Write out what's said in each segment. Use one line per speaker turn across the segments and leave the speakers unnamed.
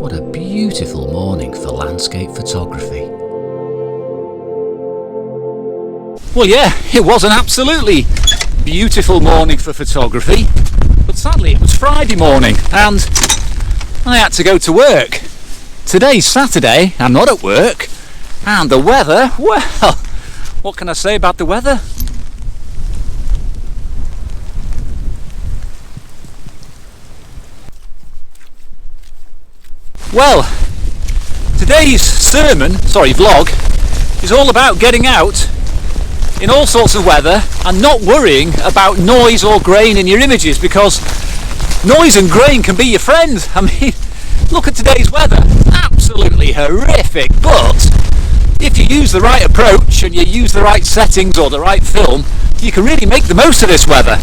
What a beautiful morning for landscape photography. Well, yeah, it was an absolutely beautiful morning for photography, but sadly it was Friday morning and I had to go to work. Today's Saturday, I'm not at work, and the weather, well, what can I say about the weather? Well, today's vlog, is all about getting out in all sorts of weather and not worrying about noise or grain in your images, because noise and grain can be your friend. I mean, look at today's weather, absolutely horrific, but if you use the right approach and you use the right settings or the right film, you can really make the most of this weather.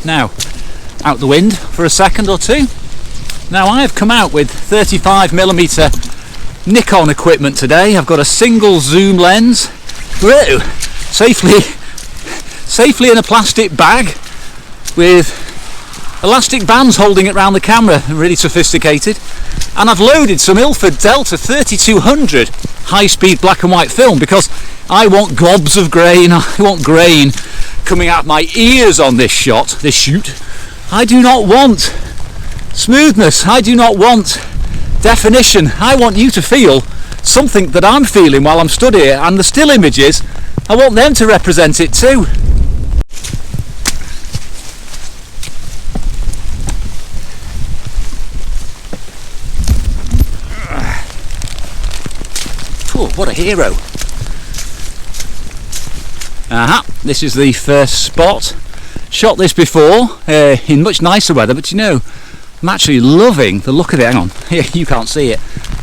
Now, out the wind for a second or two. Now, I have come out with 35mm Nikon equipment today. I've got a single zoom lens, whoa, safely in a plastic bag with elastic bands holding it around the camera, really sophisticated. And I've loaded some Ilford Delta 3200 high-speed black and white film because I want gobs of grain. I want grain coming out my ears on this shoot. I do not want smoothness. I do not want definition. I want you to feel something that I'm feeling while I'm stood here, and the still images, I want them to represent it too. Oh, what a hero. This is the first spot. Shot this before in much nicer weather, but you know, I'm actually loving the look of it. Hang on, here, you can't see it.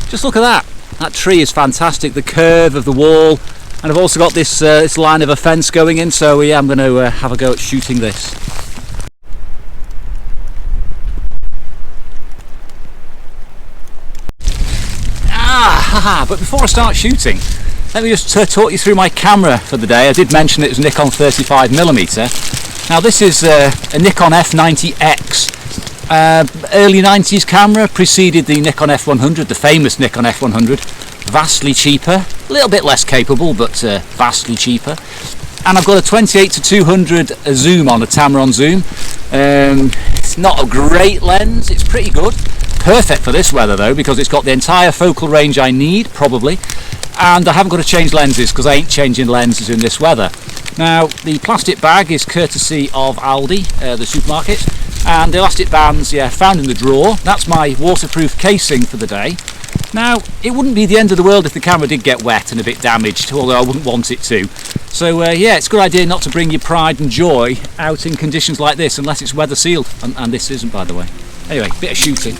Just look at that. That tree is fantastic, the curve of the wall, and I've also got this this line of a fence going in, so yeah, I'm going to have a go at shooting this. But before I start shooting, let me just talk you through my camera for the day. I did mention it was Nikon 35mm. Now this is a Nikon F90x. Early 90s camera, preceded the Nikon F100, the famous Nikon F100. Vastly cheaper, a little bit less capable, but vastly cheaper. And I've got a 28-200 zoom on, a Tamron zoom. It's not a great lens, it's pretty good. Perfect for this weather though, because it's got the entire focal range I need, probably. And I haven't got to change lenses because I ain't changing lenses in this weather. Now, the plastic bag is courtesy of Aldi, the supermarket, and the elastic bands, yeah, found in the drawer. That's my waterproof casing for the day. Now, it wouldn't be the end of the world if the camera did get wet and a bit damaged, although I wouldn't want it to. So yeah, it's a good idea not to bring your pride and joy out in conditions like this unless it's weather sealed, and this isn't, by the way. Anyway, bit of shooting.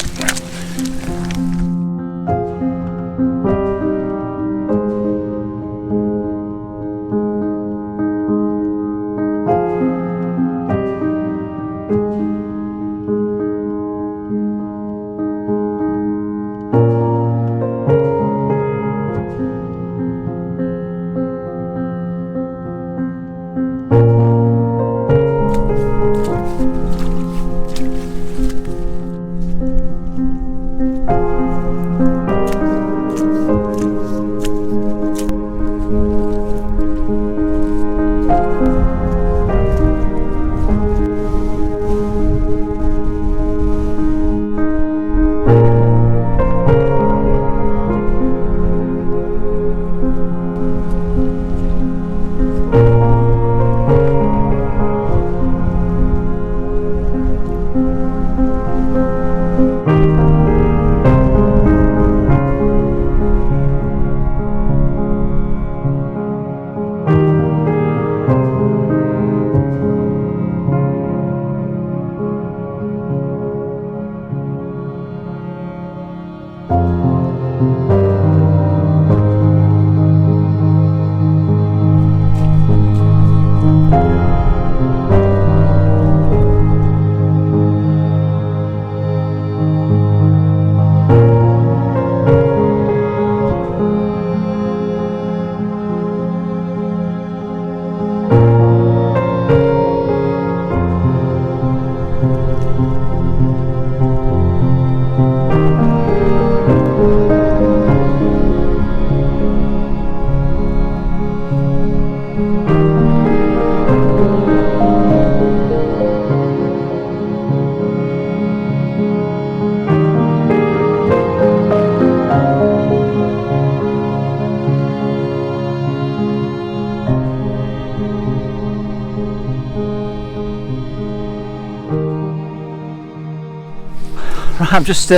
I'm just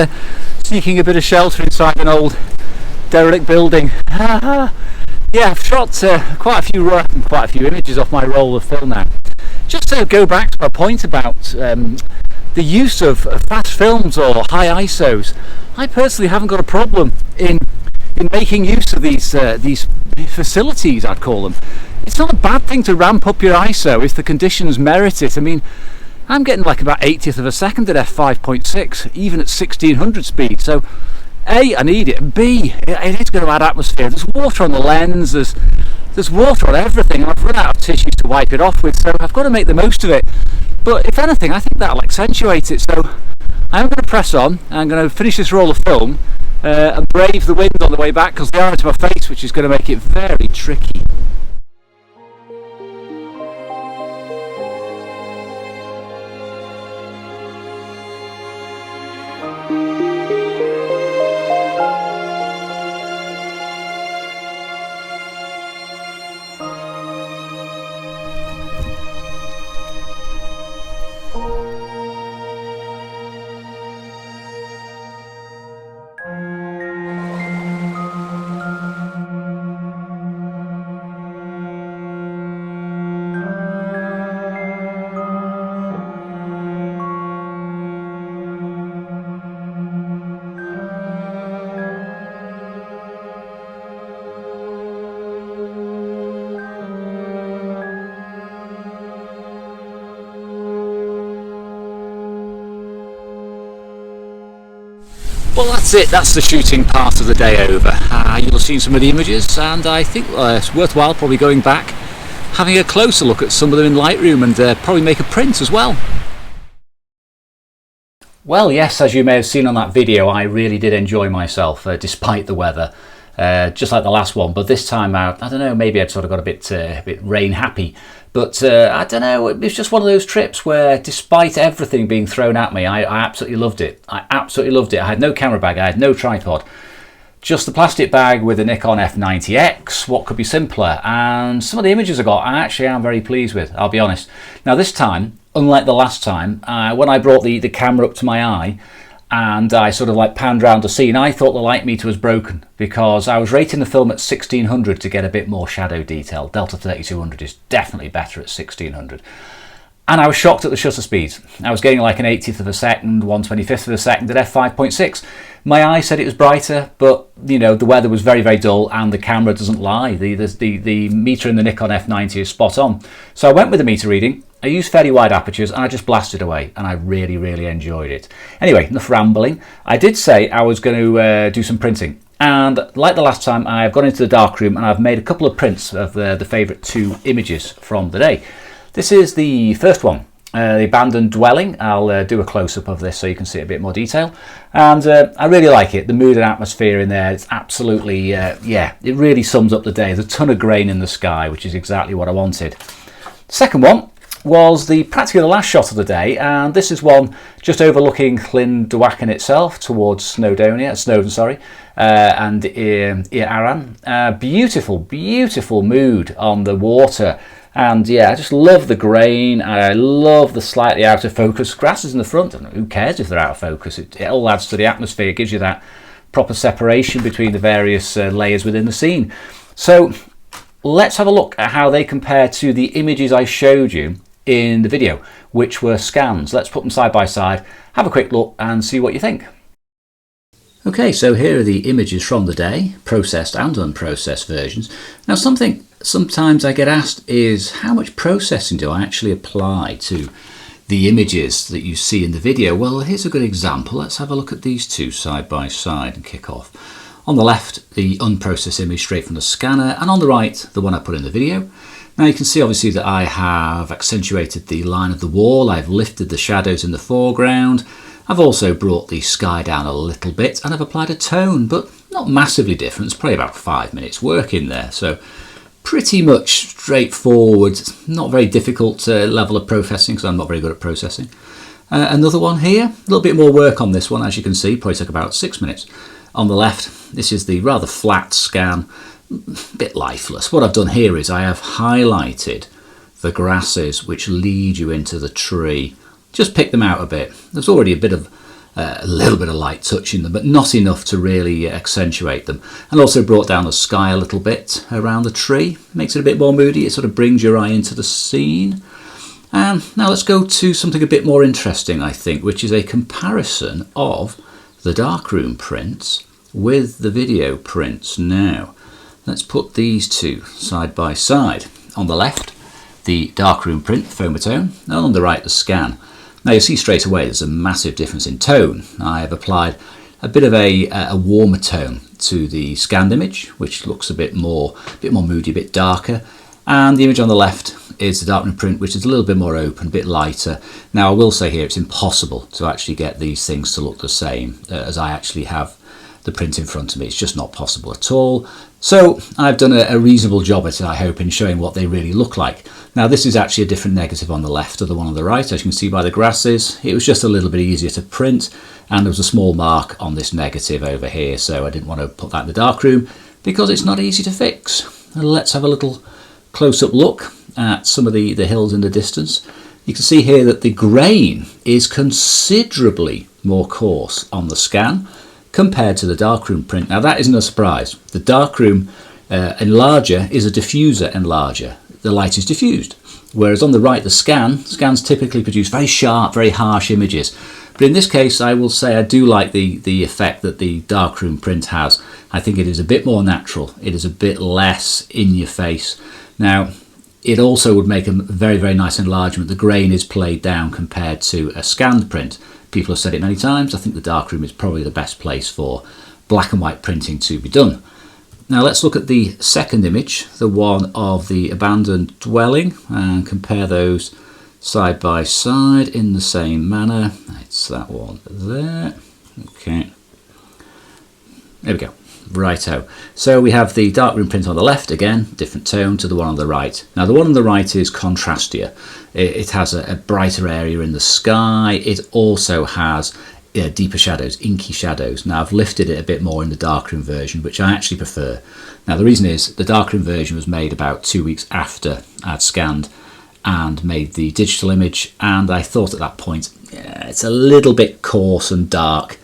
seeking a bit of shelter inside an old derelict building. Yeah, I've shot quite a few images off my roll of film now. Just to go back to my point about the use of fast films or high ISOs, I personally haven't got a problem in making use of these facilities, I'd call them. It's not a bad thing to ramp up your ISO if the conditions merit it. I mean, I'm getting like about 80th of a second at f5.6, even at 1600 speed. So A, I need it, and B, it is going to add atmosphere. There's water on the lens, there's water on everything, and I've run out of tissues to wipe it off with, so I've got to make the most of it. But if anything, I think that'll accentuate it. So I'm going to press on, I'm going to finish this roll of film and brave the wind on the way back, because they are into my face, which is going to make it very tricky. Well, that's it, that's the shooting part of the day over. You'll have seen some of the images, and I think it's worthwhile probably going back, having a closer look at some of them in Lightroom, and probably make a print as well. Well, yes, as you may have seen on that video, I really did enjoy myself despite the weather, just like the last one. But this time out, I don't know, maybe I'd sort of got a bit rain happy. But I don't know, it was just one of those trips where, despite everything being thrown at me, I absolutely loved it. I absolutely loved it. I had no camera bag, I had no tripod. Just the plastic bag with a Nikon F90x, what could be simpler? And some of the images I got, I actually am very pleased with, I'll be honest. Now this time, unlike the last time, when I brought the camera up to my eye, and I sort of like panned around the scene, I thought the light meter was broken because I was rating the film at 1600 to get a bit more shadow detail. Delta 3200 is definitely better at 1600. And I was shocked at the shutter speeds. I was getting like an 80th of a second, 1/25th of a second at f5.6. My eye said it was brighter, but you know, the weather was very, very dull and the camera doesn't lie. The meter in the Nikon F90 is spot on. So I went with the meter reading. I used fairly wide apertures and I just blasted away, and I really, really enjoyed it. Anyway, enough rambling. I did say I was going to do some printing, and like the last time, I've gone into the darkroom and I've made a couple of prints of the favourite two images from the day. This is the first one, the abandoned dwelling. I'll do a close-up of this so you can see a bit more detail, and I really like it. The mood and atmosphere in there, it's absolutely, yeah, it really sums up the day. There's a ton of grain in the sky, which is exactly what I wanted. Second one was practically the last shot of the day, and this is one just overlooking Llyn itself towards Snowdon, and Aran. Beautiful, beautiful mood on the water, and yeah, I just love the grain. I love the slightly out of focus grasses in the front. And who cares if they're out of focus? It all adds to the atmosphere. It gives you that proper separation between the various layers within the scene. So let's have a look at how they compare to the images I showed you in the video, which were scans. Let's put them side by side, have a quick look and see what you think. Okay, so here are the images from the day, processed and unprocessed versions. Now something sometimes I get asked is, how much processing do I actually apply to the images that you see in the video? Well, here's a good example. Let's have a look at these two side by side and kick off. On the left, the unprocessed image straight from the scanner, and on the right, the one I put in the video. Now you can see obviously that I have accentuated the line of the wall, I've lifted the shadows in the foreground, I've also brought the sky down a little bit, and I've applied a tone, but not massively different. It's probably about 5 minutes work in there, so pretty much straightforward, not very difficult level of processing, because I'm not very good at processing. Another one here, a little bit more work on this one, as you can see, probably took about 6 minutes. On the left, this is the rather flat scan, a bit lifeless. What I've done here is I have highlighted the grasses which lead you into the tree. Just pick them out a bit. There's already a bit of a little bit of light touch in them, but not enough to really accentuate them. And also brought down the sky a little bit around the tree, makes it a bit more moody. It sort of brings your eye into the scene. And now let's go to something a bit more interesting, I think, which is a comparison of the darkroom prints with the video prints. Now, let's put these two side by side. On the left, the darkroom print, Foamatone, and on the right, the scan. Now you'll see straight away there's a massive difference in tone. I have applied a bit of a warmer tone to the scanned image, which looks a bit more moody, a bit darker. And the image on the left is the darkroom print, which is a little bit more open, a bit lighter. Now I will say here, it's impossible to actually get these things to look the same as I actually have the print in front of me. It's just not possible at all. So I've done a reasonable job at it, I hope, in showing what they really look like. Now this is actually a different negative on the left of the one on the right. As you can see by the grasses, it was just a little bit easier to print, and there was a small mark on this negative over here, so I didn't want to put that in the darkroom because it's not easy to fix. Let's have a little close-up look at some of the hills in the distance. You can see here that the grain is considerably more coarse on the scan compared to the darkroom print. Now that isn't a surprise. The darkroom enlarger is a diffuser enlarger. The light is diffused. Whereas on the right, the scans typically produce very sharp, very harsh images. But in this case, I will say I do like the effect that the darkroom print has. I think it is a bit more natural. It is a bit less in your face. Now, it also would make a very, very nice enlargement. The grain is played down compared to a scanned print. People have said it many times. I think the darkroom is probably the best place for black and white printing to be done. Now let's look at the second image, the one of the abandoned dwelling, and compare those side by side in the same manner. It's that one there. Okay. There we go. Righto. So we have the darkroom print on the left, again, different tone to the one on the right. Now the one on the right is contrastier. It has a brighter area in the sky. It also has deeper shadows, inky shadows. Now I've lifted it a bit more in the darkroom version, which I actually prefer. Now the reason is the darkroom version was made about 2 weeks after I'd scanned and made the digital image, and I thought at that point, yeah, it's a little bit coarse and dark,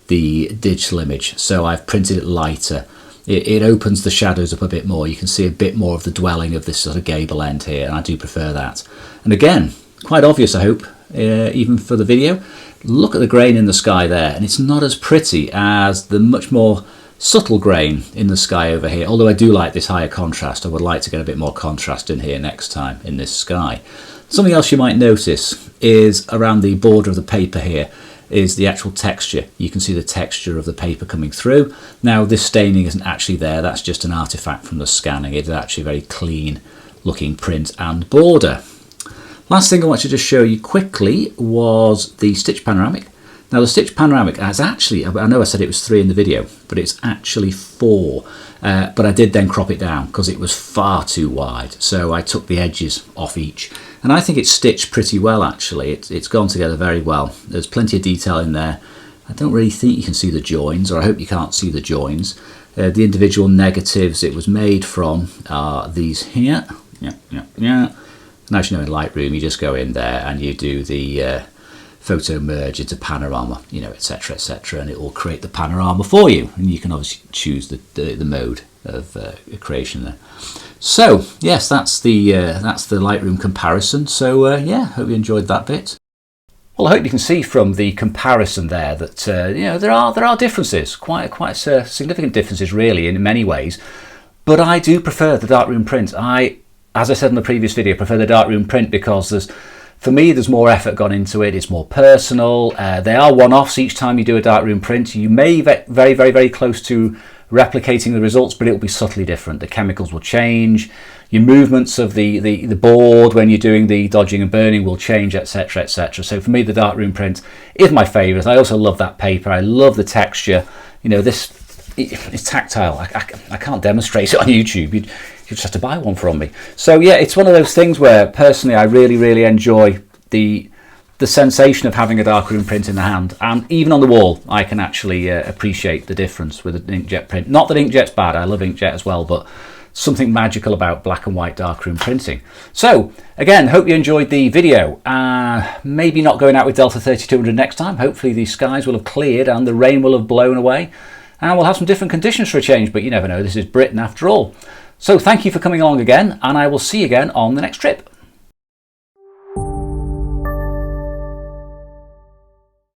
the digital image, so I've printed it lighter. It opens the shadows up a bit more. You can see a bit more of the dwelling of this sort of gable end here, and I do prefer that. And again, quite obvious, I hope, even for the video. Look at the grain in the sky there, and it's not as pretty as the much more subtle grain in the sky over here, although I do like this higher contrast. I would like to get a bit more contrast in here next time in this sky. Something else you might notice is around the border of the paper here is the actual texture. You can see the texture of the paper coming through. Now this staining isn't actually there, that's just an artifact from the scanning. It's actually a very clean looking print and border. Last thing I want to just show you quickly was the stitch panoramic. Now the stitch panoramic is actually, I know I said it was 3 in the video, but it's actually 4. But I did then crop it down because it was far too wide. So I took the edges off each. And I think it's stitched pretty well actually. It's gone together very well. There's plenty of detail in there. I don't really think you can see the joins, or I hope you can't see the joins. The individual negatives it was made from are these here. Yeah. And as you know, in Lightroom, you just go in there and you do the photo merge into panorama, you know, etc., etc., and it will create the panorama for you. And you can obviously choose the mode of creation there. So yes, that's the Lightroom comparison. So yeah, hope you enjoyed that bit. Well, I hope you can see from the comparison there that you know, there are differences, quite significant differences really in many ways. But I do prefer the darkroom print. As I said in the previous video, I prefer the darkroom print because for me, there's more effort gone into it. It's more personal. They are one-offs each time you do a darkroom print. You may get very, very, very close to replicating the results, but it will be subtly different. The chemicals will change. Your movements of the board when you're doing the dodging and burning will change, etc., etc. So for me, the darkroom print is my favourite. I also love that paper. I love the texture. You know, it's tactile. I can't demonstrate it on YouTube. You just have to buy one from me. So yeah, it's one of those things where personally I really, really enjoy the sensation of having a darkroom print in the hand, and even on the wall I can actually appreciate the difference with an inkjet print. Not that inkjet's bad, I love inkjet as well, but something magical about black and white darkroom printing. So again, hope you enjoyed the video. Maybe not going out with Delta 3200 next time. Hopefully the skies will have cleared and the rain will have blown away and we'll have some different conditions for a change, but you never know, this is Britain after all. So thank you for coming along again, and I will see you again on the next trip.